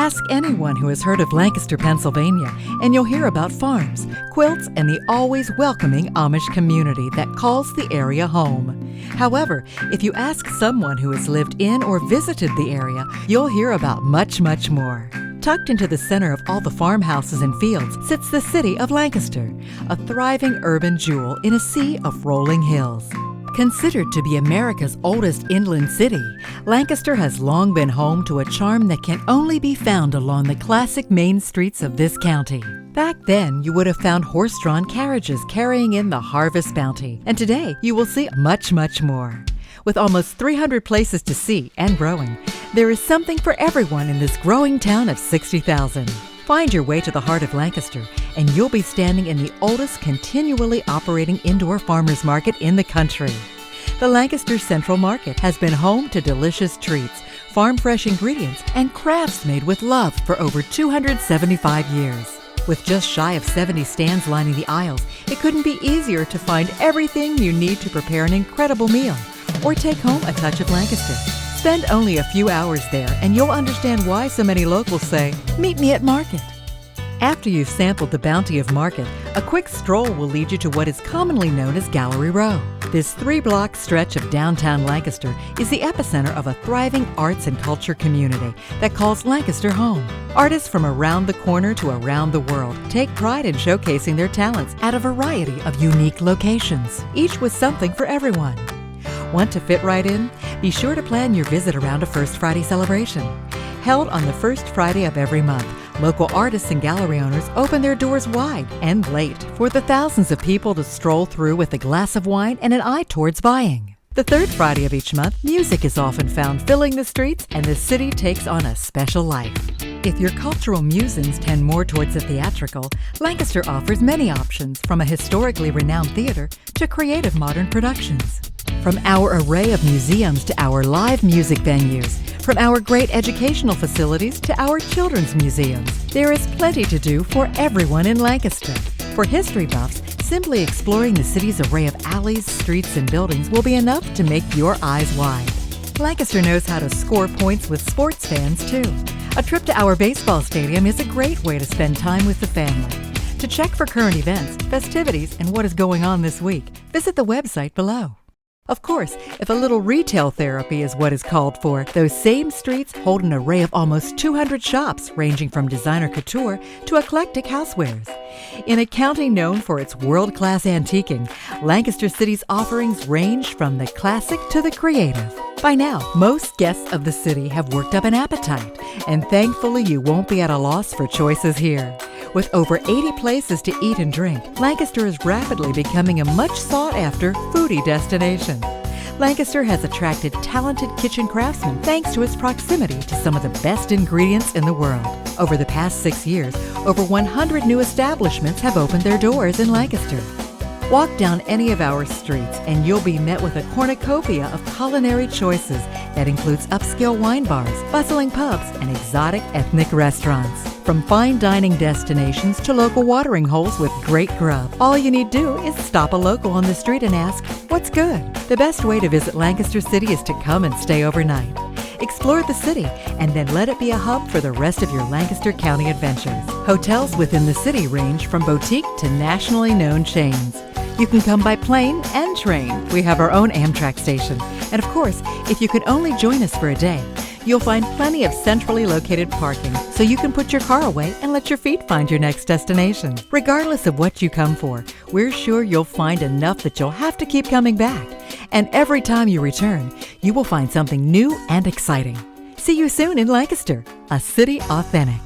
Ask anyone who has heard of Lancaster, Pennsylvania, and you'll hear about farms, quilts, and the always welcoming Amish community that calls the area home. However, if you ask someone who has lived in or visited the area, you'll hear about much, much more. Tucked into the center of all the farmhouses and fields sits the City of Lancaster, a thriving urban jewel in a sea of rolling hills. Considered to be America's oldest inland city, Lancaster has long been home to a charm that can only be found along the classic main streets of this county. Back then, you would have found horse-drawn carriages carrying in the harvest bounty, and today you will see much, much more. With almost 300 places to see and growing, there is something for everyone in this growing town of 60,000. Find your way to the heart of Lancaster, and you'll be standing in the oldest continually operating indoor farmers market in the country. The Lancaster Central Market has been home to delicious treats, farm-fresh ingredients, and crafts made with love for over 275 years. With just shy of 70 stands lining the aisles, it couldn't be easier to find everything you need to prepare an incredible meal or take home a touch of Lancaster. Spend only a few hours there and you'll understand why so many locals say, "Meet me at market." After you've sampled the bounty of market, a quick stroll will lead you to what is commonly known as Gallery Row. This 3-block stretch of downtown Lancaster is the epicenter of a thriving arts and culture community that calls Lancaster home. Artists from around the corner to around the world take pride in showcasing their talents at a variety of unique locations, each with something for everyone. Want to fit right in? Be sure to plan your visit around a First Friday celebration. Held on the first Friday of every month, local artists and gallery owners open their doors wide and late for the thousands of people to stroll through with a glass of wine and an eye towards buying. The third Friday of each month, music is often found filling the streets and the city takes on a special life. If your cultural musings tend more towards the theatrical, Lancaster offers many options, from a historically renowned theater to creative modern productions. From our array of museums to our live music venues, from our great educational facilities to our children's museums, there is plenty to do for everyone in Lancaster. For history buffs, simply exploring the city's array of alleys, streets, and buildings will be enough to make your eyes wide. Lancaster knows how to score points with sports fans, too. A trip to our baseball stadium is a great way to spend time with the family. To check for current events, festivities, and what is going on this week, visit the website below. Of course, if a little retail therapy is what is called for, those same streets hold an array of almost 200 shops ranging from designer couture to eclectic housewares. In a county known for its world-class antiquing, Lancaster City's offerings range from the classic to the creative. By now, most guests of the city have worked up an appetite, and thankfully you won't be at a loss for choices here. With over 80 places to eat and drink, Lancaster is rapidly becoming a much sought-after foodie destination. Lancaster has attracted talented kitchen craftsmen thanks to its proximity to some of the best ingredients in the world. Over the past 6 years, over 100 new establishments have opened their doors in Lancaster. Walk down any of our streets and you'll be met with a cornucopia of culinary choices that includes upscale wine bars, bustling pubs, and exotic ethnic restaurants. From fine dining destinations to local watering holes with great grub, all you need do is stop a local on the street and ask, "What's good?" The best way to visit Lancaster City is to come and stay overnight. Explore the city and then let it be a hub for the rest of your Lancaster County adventures. Hotels within the city range from boutique to nationally known chains. You can come by plane and train. We have our own Amtrak station. And of course, if you could only join us for a day, you'll find plenty of centrally located parking so you can put your car away and let your feet find your next destination. Regardless of what you come for, we're sure you'll find enough that you'll have to keep coming back. And every time you return, you will find something new and exciting. See you soon in Lancaster, a city authentic.